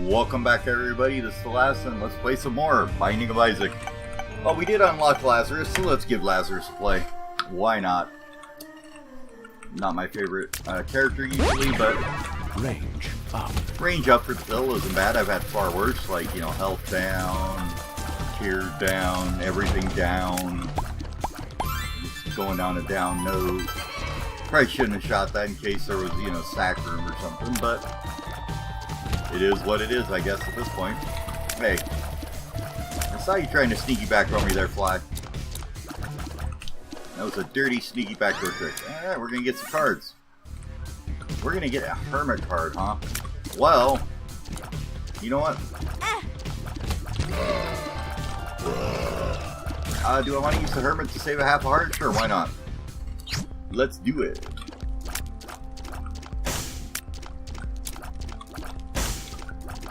Welcome back, everybody. This is Delassa, and let's play some more Binding of Isaac. Well, we did unlock Lazarus, so let's give Lazarus a play. Why not? Not my favorite character usually, but range up. Range up for still isn't bad. I've had far worse, like, you know, health down, tears down, everything down. Just going down a down note. Probably shouldn't have shot that in case there was, you know, sack room or something, but it is what it is, I guess, at this point. Hey, I saw you trying to sneaky backdoor me there, Fly. That was a dirty, sneaky backdoor trick. Alright, we're gonna get some cards. We're gonna get a hermit card, huh? Well, you know what? Do I want to use the hermit to save a half a heart? Sure, why not? Let's do it.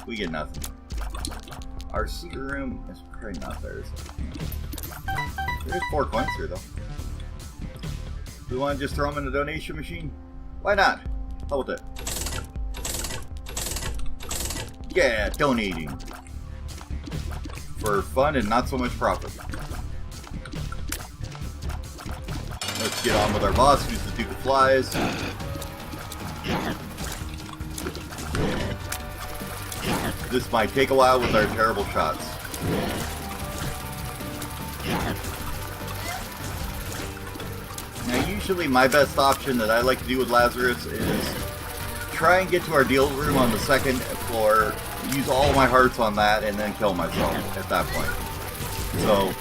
We get nothing. Our secret room is probably not there. There's 4 coins here, though. Do we want to just throw them in the donation machine? Why not? How about that? Yeah, donating. For fun and not so much profit. Let's get on with our boss, who's the Duke of Flies. This might take a while with our terrible shots. Now, usually my best option that I like to do with Lazarus is try and get to our deal room on the 2nd floor, use all of my hearts on that, and then kill myself at that point. So,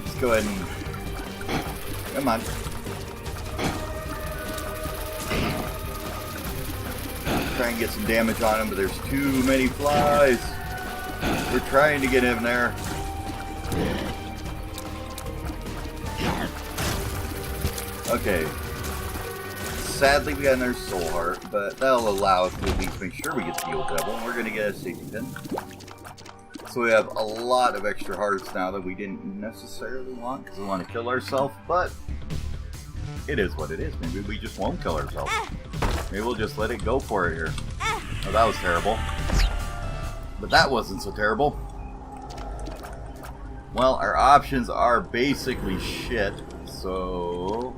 let's go ahead and... Come on. Try and get some damage on him, but there's too many flies. We're trying to get him there. Okay. Sadly, we got another soul heart, but that'll allow us to at least make sure we get the old devil. And we're gonna get a safety pin. So we have a lot of extra hearts now that we didn't necessarily want because we want to kill ourselves, but it is what it is. Maybe we just won't kill ourselves. Maybe we'll just let it go for it here. Oh, that was terrible. But that wasn't so terrible. Well, our options are basically shit, so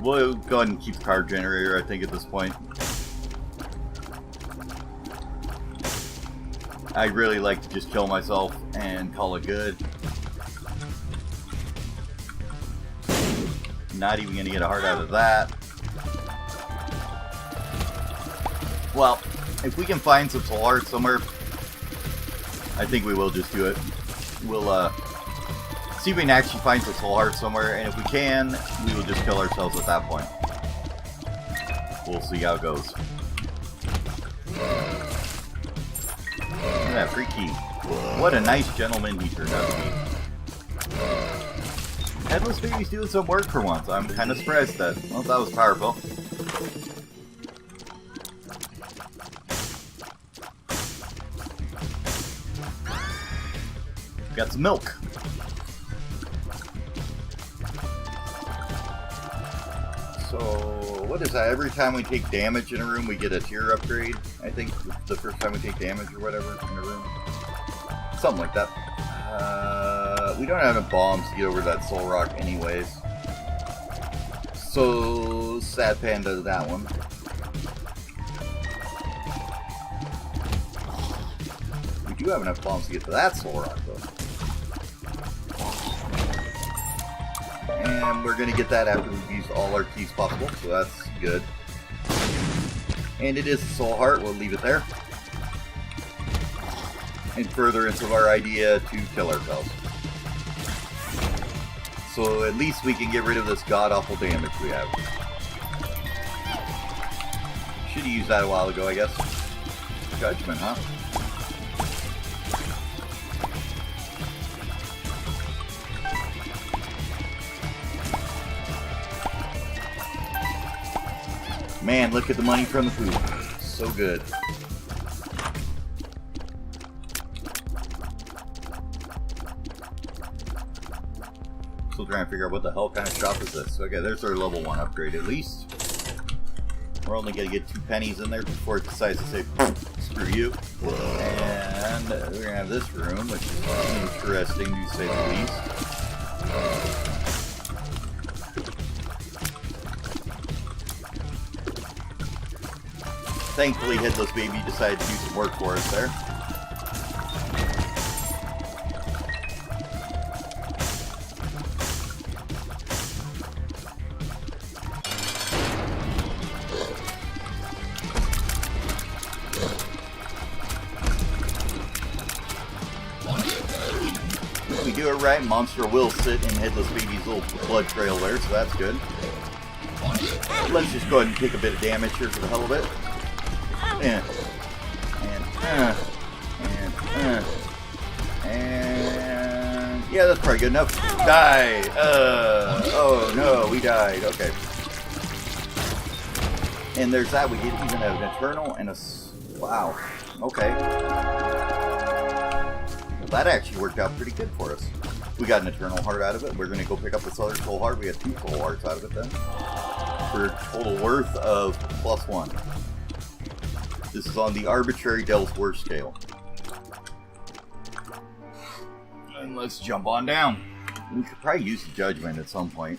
we'll go ahead and keep the card generator, I think, at this point. I'd really like to just kill myself and call it good. Not even gonna get a heart out of that. Well, if we can find some soul hearts somewhere, I think we will just do it. We'll see if we can actually find some soul hearts somewhere, and if we can, we will just kill ourselves at that point. We'll see how it goes. Look at that free key. What a nice gentleman he turned out to be. Headless Baby's doing some work for once. I'm kind of surprised that. Well, that was powerful. Got some milk. So, what is that? Every time we take damage in a room, we get a tier upgrade. I think the first time we take damage or whatever in a room. Something like that. We don't have enough bombs to get over that soul rock anyways. So, sad panda to that one. We do have enough bombs to get to that soul rock though. And we're going to get that after we've used all our keys possible, so that's good. And it is a soul heart, we'll leave it there. And furtherance of our idea to kill ourselves. So at least we can get rid of this god-awful damage we have. Should have used that a while ago, I guess. Judgment, huh? Man, look at the money from the food. So good. Still trying to figure out what the hell kind of shop is this. Okay, there's our level 1 upgrade at least. We're only going to get 2 pennies in there before it decides to say, screw you. And we're going to have this room, which is interesting to say the least. Thankfully, Headless Baby decided to do some work for us there. We do it right, Monster will sit in Headless Baby's little blood trail there, so that's good. Let's just go ahead and take a bit of damage here for the hell of it. And yeah, that's probably good enough. Die! Oh no, we died. Okay. And there's that. We get even an Eternal and a... Wow. Okay. Well, that actually worked out pretty good for us. We got an Eternal Heart out of it. We're going to go pick up this other Soul Heart. We got 2 Soul Hearts out of it then. For a total worth of +1. This is on the arbitrary Devil's Worst scale. And let's jump on down. We could probably use the Judgment at some point.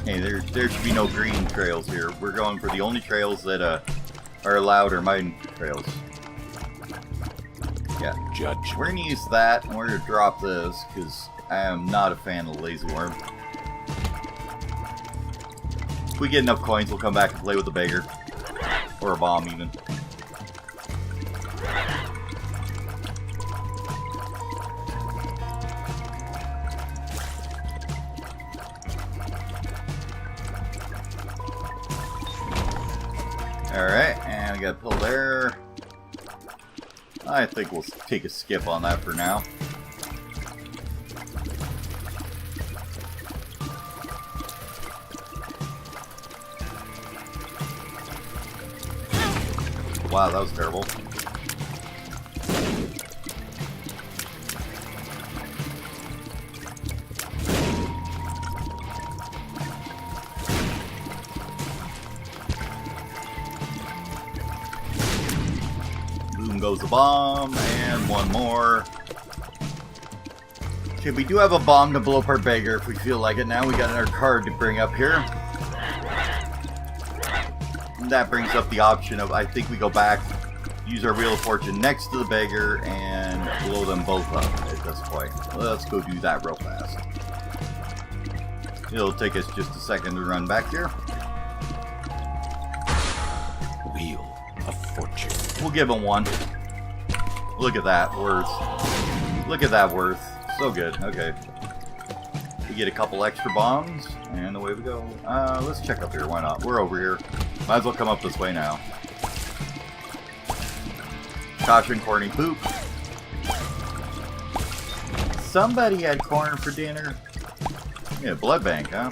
Hey, there should be no green trails here. We're going for the only trails that are allowed are mine trails. Yeah. Judge. We're going to use that, and we're going to drop this, because I am not a fan of the Lazy Worm. If we get enough coins, we'll come back and play with the beggar. Or a bomb, even. Alright, and I got a pill there. I think we'll take a skip on that for now. Wow, that was terrible. Boom goes the bomb, and one more. Okay, we do have a bomb to blow up our beggar if we feel like it. Now we got our card to bring up here. And that brings up the option of, I think we go back, use our Wheel of Fortune next to the beggar, and blow them both up at this point. Let's go do that real fast. It'll take us just a second to run back here. Wheel of Fortune. We'll give him 1. Look at that worth. Look at that worth. So good. Okay. We get a couple extra bombs, and away we go. Let's check up here. Why not? We're over here. Might as well come up this way now. Caution, corny poop. Somebody had corn for dinner. Yeah, blood bank, huh?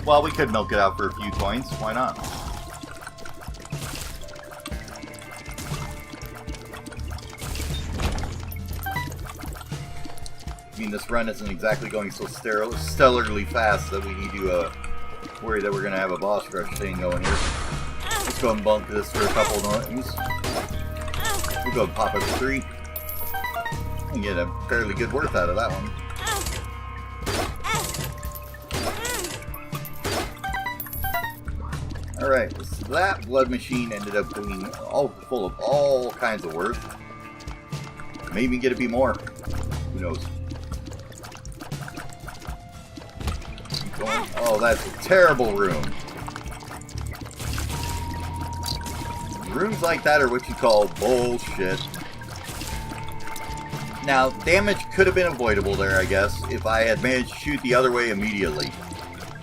Well, we could milk it out for a few coins. Why not? I mean, this run isn't exactly going so stellarly fast that we need to worry that we're going to have a boss rush thing going here. Let's go and bunk this for a couple of noise. We'll go and pop it for 3. And get a fairly good worth out of that one. Alright, so that blood machine ended up being all full of all kinds of worth. Maybe get a few more. Who knows? Oh, that's a terrible room. Rooms like that are what you call bullshit. Now, damage could have been avoidable there, I guess, if I had managed to shoot the other way immediately.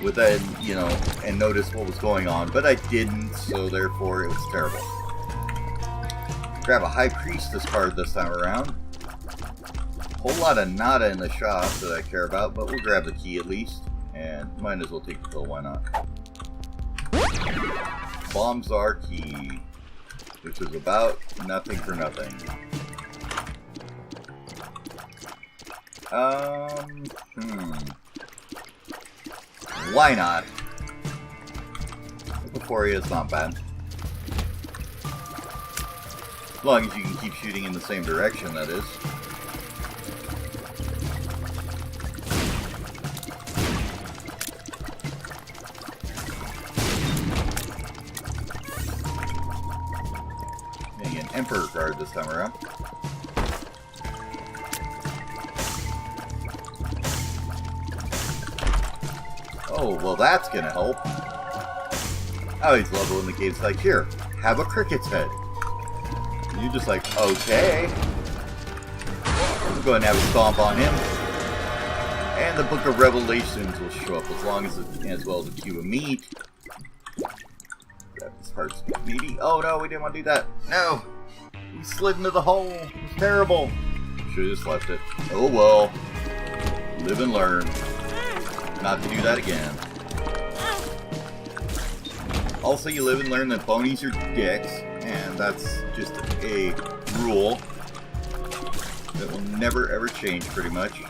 With that, you know, and notice what was going on. But I didn't, so therefore it was terrible. Grab a High Priestess card this time around. Whole lot of nada in the shop that I care about, but we'll grab the key at least. And might as well take the pill, why not? Bombs are key. which is about nothing for nothing. Why not? Before it's not bad. As long as you can keep shooting in the same direction, that is. Getting an Emperor card this time around. Oh, well that's gonna help. I always love it when the game's like, here, have a cricket's head. And you're just like, okay. We'll go ahead and have a stomp on him. And the Book of Revelations will show up as well as a cube of meat. Grab this heart's meaty. Oh no, we didn't want to do that. No! We slid into the hole. It was terrible. Should've just left it. Oh well. Live and learn. Not to do that again. Also, you live and learn that ponies are dicks, and that's just a rule that will never ever change, pretty much.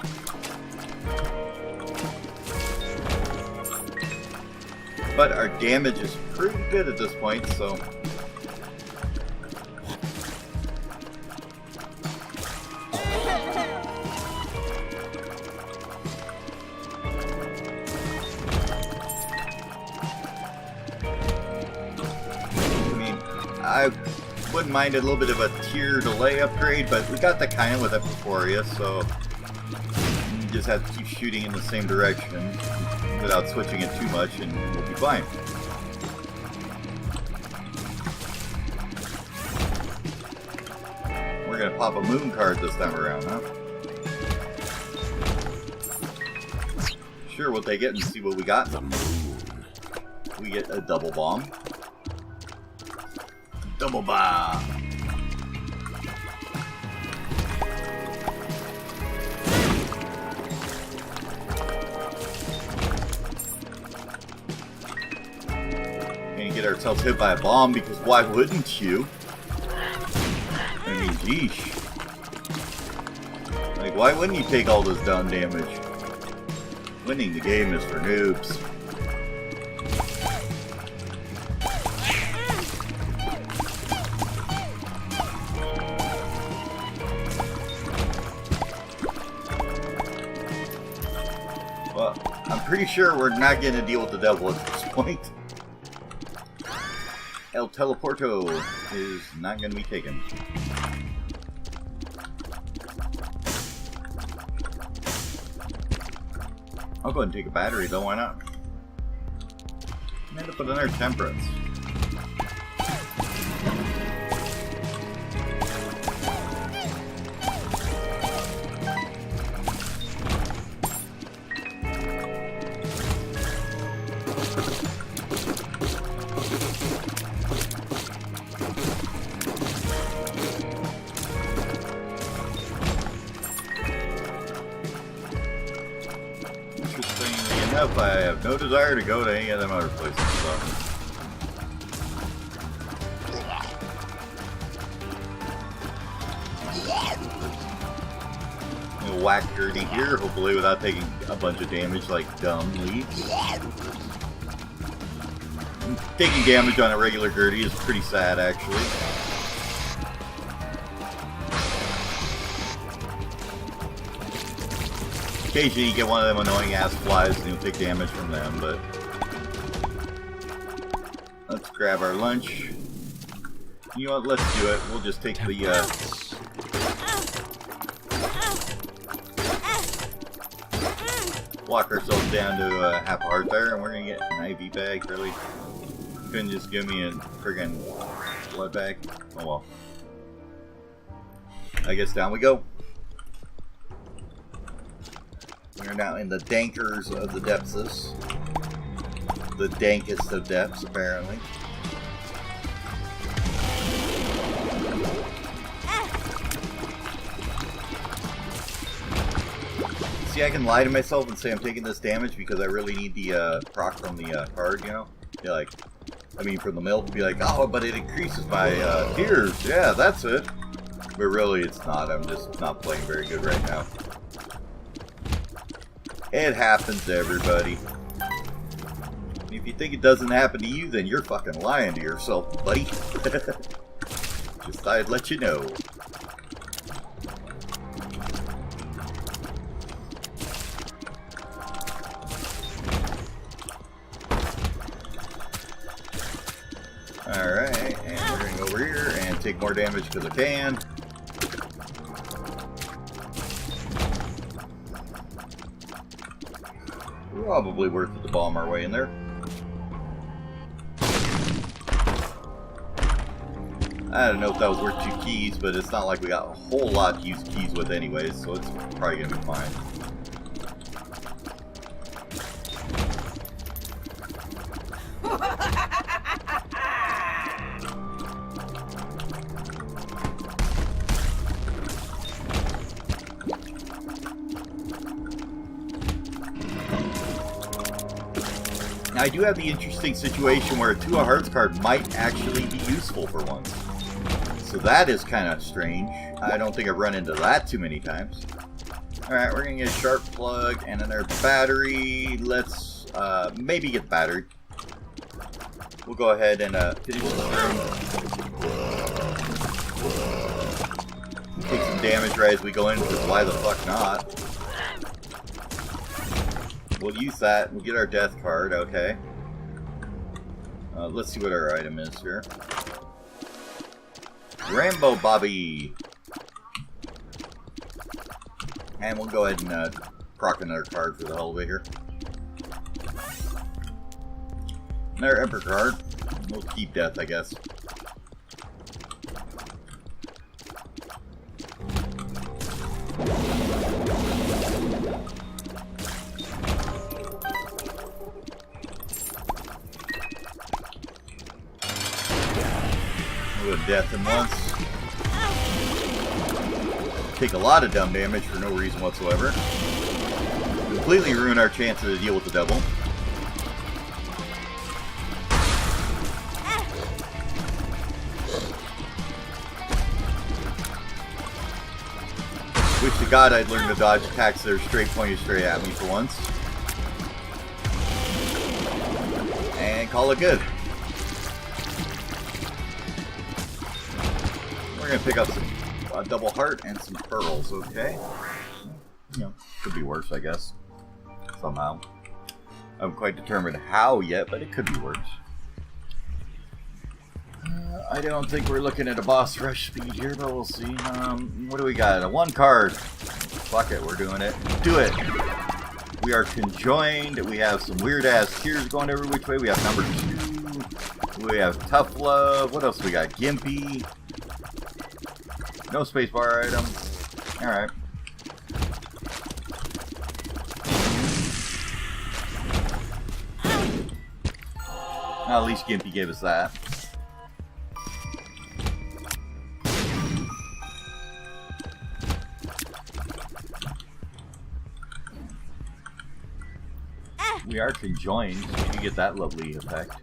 But our damage is pretty good at this point, so... I wouldn't mind a little bit of a tier delay upgrade, but we got the kind of with Epiforia, so you just have to keep shooting in the same direction without switching it too much, and we'll be fine. We're gonna pop a moon card this time around, huh? Sure, we'll take it and see what we got. The moon. We get a double bomb. Double bomb. Gonna get ourselves hit by a bomb because why wouldn't you? I mean, geesh. Like, why wouldn't you take all this down damage? Winning the game is for noobs. Well, I'm pretty sure we're not going to deal with the devil at this point. El Teleporto is not going to be taken. I'll go ahead and take a battery though, why not? End up with another Temperance. Enough, I have no desire to go to any of them other places, so. We'll whack Gertie here, hopefully without taking a bunch of damage like dumb leaves. Taking damage on a regular Gertie is pretty sad, actually. Occasionally you get one of them annoying ass flies and you'll take damage from them, but... Let's grab our lunch. You know what, let's do it. We'll just take the, walk ourselves down to half a heart there, and we're gonna get an IV bag, really. Couldn't just give me a friggin' blood bag. Oh well. I guess down we go. We're now in the dankers of the depths. The dankest of depths, apparently. See, I can lie to myself and say I'm taking this damage because I really need the proc from the card, you know? Be like, I mean, from the milk, be like, oh, but it increases by tiers. Yeah, that's it. But really, it's not. I'm just not playing very good right now. It happens to everybody. If you think it doesn't happen to you, then you're fucking lying to yourself, buddy. Just thought I'd let you know. Alright, and we're going to go over here and take more damage because I can. Probably worth it to bomb our way in there. I don't know if that was worth 2 keys, but it's not like we got a whole lot to use keys with anyways, so it's probably going to be fine. Now, I do have the interesting situation where a 2 of Hearts card might actually be useful for once. So that is kind of strange. I don't think I've run into that too many times. Alright, we're going to get a sharp plug and another battery. Let's maybe get the battery. We'll go ahead and finish this room. Take some damage right as we go in, because why the fuck not? We'll use that. We'll get our death card, okay. Let's see what our item is here. Rambo Bobby! And we'll go ahead and proc another card for the hell of it here. Another Emperor card. We'll keep death, I guess. Death in once. Take a lot of dumb damage for no reason whatsoever. Completely ruin our chances to deal with the devil. Wish to God I'd learned to dodge attacks that are straight pointed straight at me for once. And call it good. We're going to pick up some double heart and some pearls, okay? You know, could be worse, I guess. Somehow. I haven't quite determined how yet, but it could be worse. I don't think we're looking at a boss rush speed here, but we'll see. What do we got? A 1 card. Fuck it, we're doing it. Do it! We are conjoined. We have some weird-ass tears going every which way. We have number 2. We have tough love. What else we got? Gimpy. No spacebar item. Alright. Well, at least Gimpy gave us that. We are conjoined, so you get that lovely effect.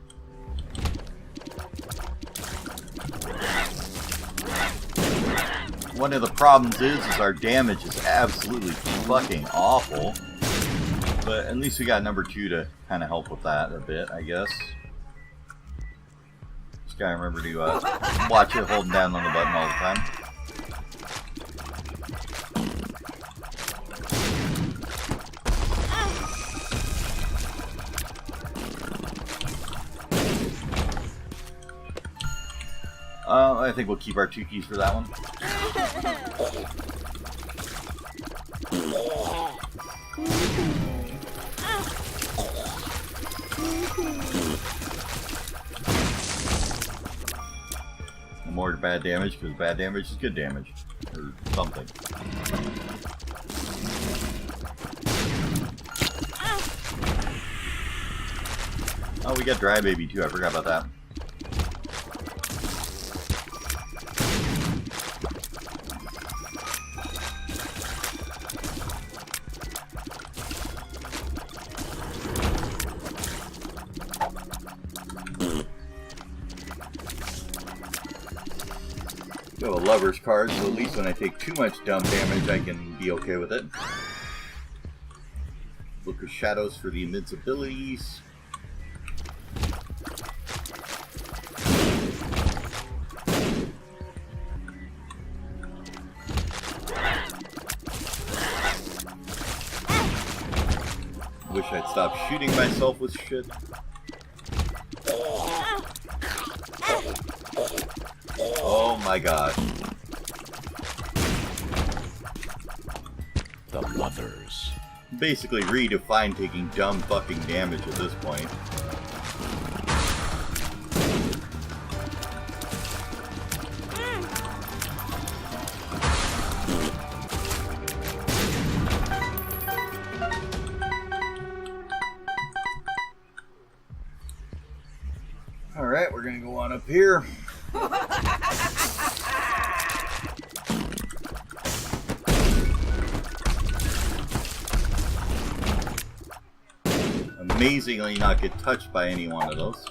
One of the problems is our damage is absolutely fucking awful. But at least we got number 2 to kind of help with that a bit, I guess. Just gotta remember to watch it holding down on the button all the time. I think we'll keep our 2 keys for that one. More bad damage, because bad damage is good damage. Or something. Oh, we got Dry Baby too, I forgot about that. a lover's card, so at least when I take too much dumb damage, I can be okay with it. Look for shadows for the invincibilities. Wish I'd stop shooting myself with shit. Oh my gosh. The mothers. Basically redefine taking dumb fucking damage at this point. Alright, we're gonna go on up here. Amazingly not get touched by any one of those.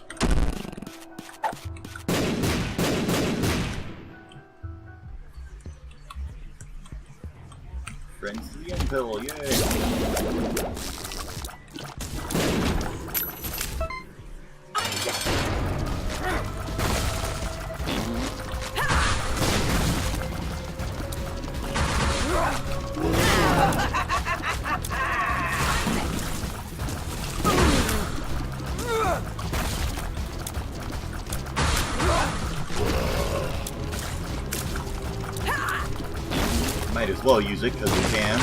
Friends to the end pill, yay! Might as well use it because we can.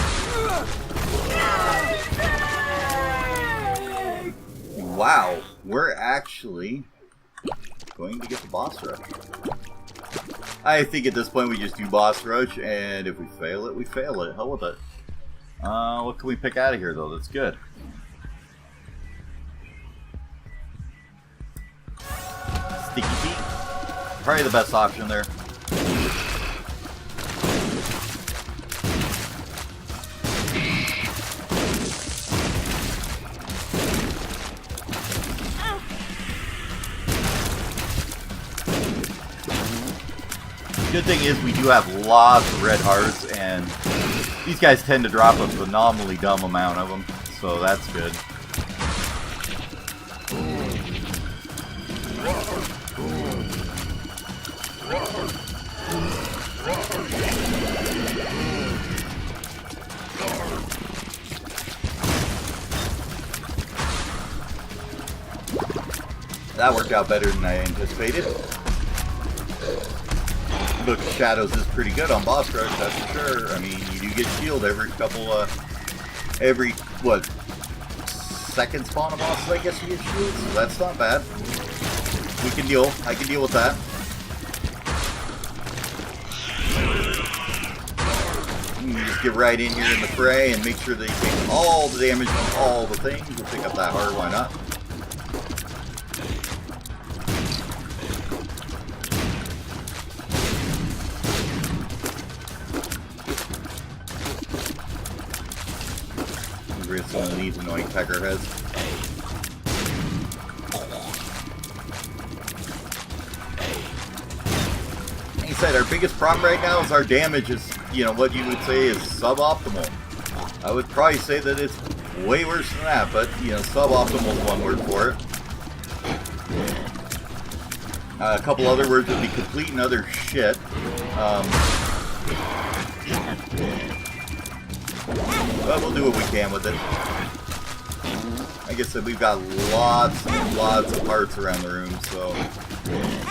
Wow, we're actually going to get the boss rush. I think at this point we just do boss rush, and if we fail it, we fail it. Hell with it. What can we pick out of here though? That's good. Sticky feet. Probably the best option there. Good thing is we do have lots of red hearts, and these guys tend to drop a phenomenally dumb amount of them, so that's good. That worked out better than I anticipated. Look, Shadows is pretty good on boss rush, that's for sure. I mean, you do get shield every couple, every, what, second spawn of bosses, I guess you get shield, so that's not bad. We can deal, I can deal with that. You just get right in here in the fray and make sure they take all the damage on all the things. We'll pick up that heart, why not? Rid of some of these annoying pecker heads. Like I said, our biggest problem right now is our damage is, you know, what you would say is suboptimal. I would probably say that it's way worse than that, but, you know, suboptimal is one word for it. A couple other words would be complete and utter shit. But we'll do what we can with it. Like I said, we've got lots and lots of hearts around the room, so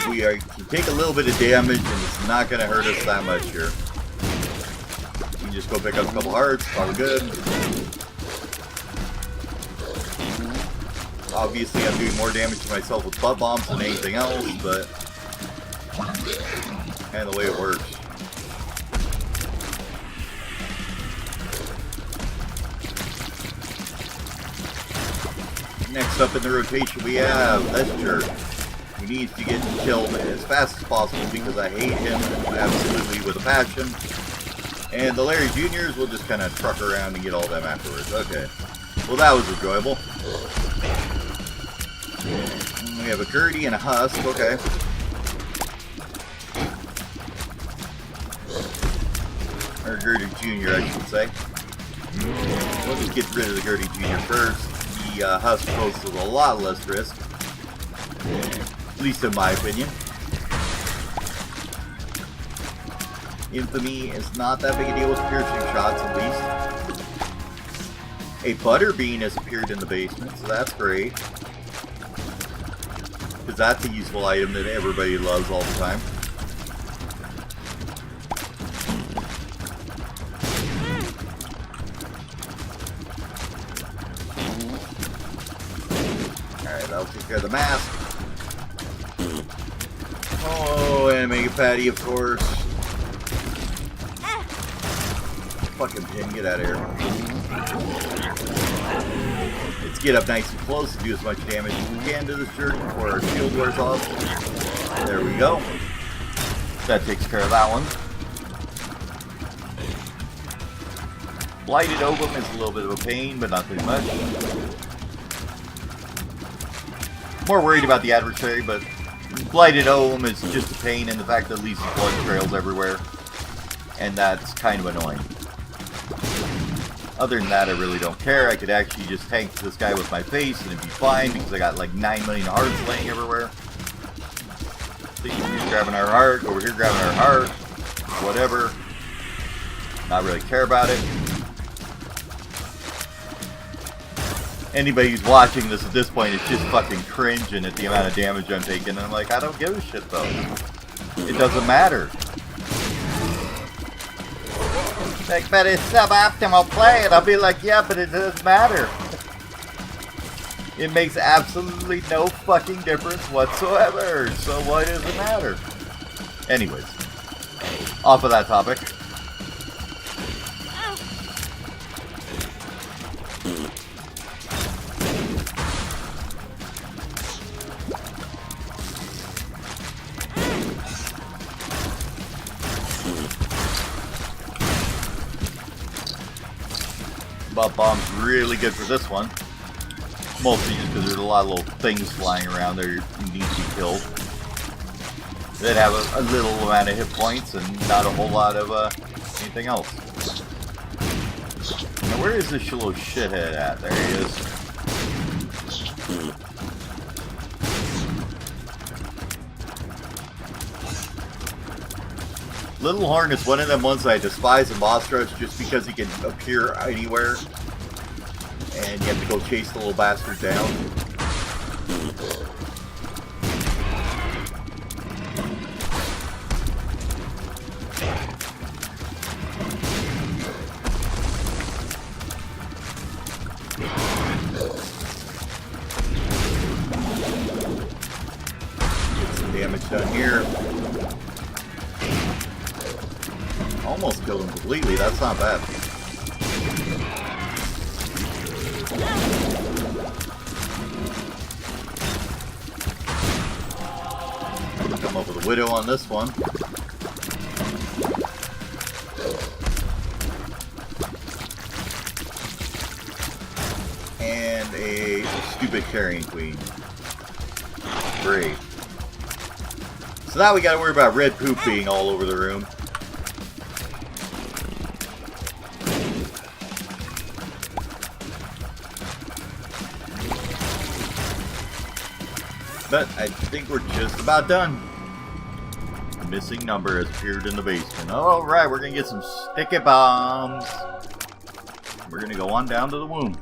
we can take a little bit of damage and it's not going to hurt us that much here. You can just go pick up a couple hearts, probably good. Obviously I'm doing more damage to myself with butt bombs than anything else, but kind of the way it works. Next up in the rotation we have Lesger, who needs to get killed as fast as possible because I hate him absolutely with a passion. And the Larry Juniors will just kind of truck around and get all them afterwards. Okay. Well, that was enjoyable. We have a Gertie and a Husk. Okay. Or Gertie Jr., I should say. Let me get rid of the Gertie Jr. first. The Husk poses a lot less risk. At least in my opinion. Infamy is not that big a deal with piercing shots, at least. A Butterbean has appeared in the basement, so that's great. Because that's a useful item that everybody loves all the time. Alright, that'll take care of the mask. Oh, and Mega Patty, of course. Fucking pin, get out of here. Let's get up nice and close to do as much damage as we can to this jerk before our shield wears off. There we go. That takes care of that one. Blighted Ovum is a little bit of a pain, but not too much. More worried about the adversary, but Blighted Ovum is just a pain in the fact that it leaves blood trails everywhere. And that's kind of annoying. Other than that, I really don't care. I could actually just tank this guy with my face and it'd be fine because I got like 9 million hearts laying everywhere. See, he's grabbing our heart, over here grabbing our heart, whatever. Not really care about it. Anybody who's watching this at this point is just fucking cringing at the amount of damage I'm taking. And I'm like, I don't give a shit though. It doesn't matter. Like, but it's suboptimal play, and I'll be like, yeah, but it doesn't matter. It makes absolutely no fucking difference whatsoever, so why does it matter? Anyways, off of that topic. Butt Bomb's really good for this one. Mostly just because there's a lot of little things flying around there you need to be killed. That have a little amount of hit points and not a whole lot of anything else. Now where is this little shithead at? There he is. Little Horn is one of them ones I despise in boss rush just because he can appear anywhere and you have to go chase the little bastard down. Get some damage done here. Almost killed him completely, that's not bad. Come up with a Widow on this one. And a stupid Carrying Queen. Great. So now we gotta worry about red poop being all over the room. But I think we're just about done. The missing number has appeared in the basement. Alright, we're going to get some sticky bombs. We're going to go on down to the womb.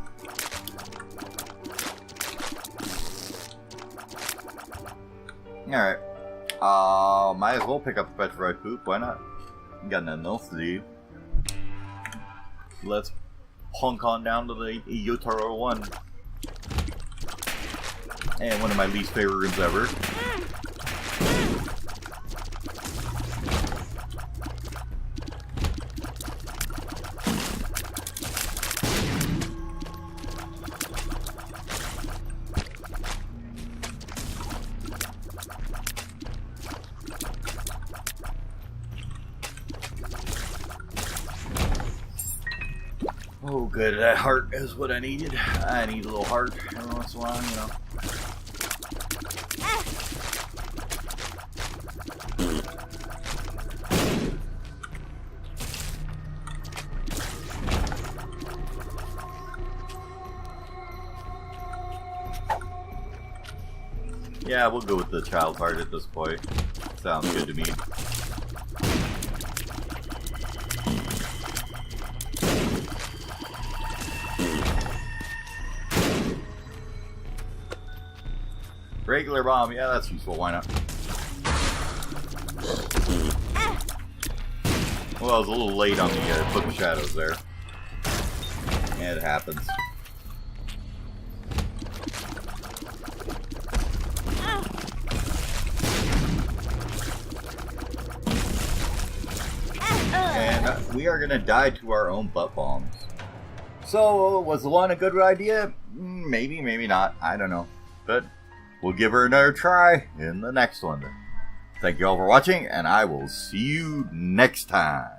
Alright. Might as well pick up the petrified poop. Why not? Got nothing else to do. Let's honk on down to the Yotaro 1. And one of my least favorite rooms ever. Oh good, that heart is what I needed. I need a little heart every once in a while, you know. Yeah, we'll go with the child heart at this point. Sounds good to me. Regular bomb, yeah, that's useful. Why not? Well, I was a little late on the Book of Shadows there. Yeah, it happens. And we are gonna die to our own butt bombs. So, was the one a good idea? Maybe, maybe not. I don't know. But we'll give her another try in the next one. Thank you all for watching, and I will see you next time.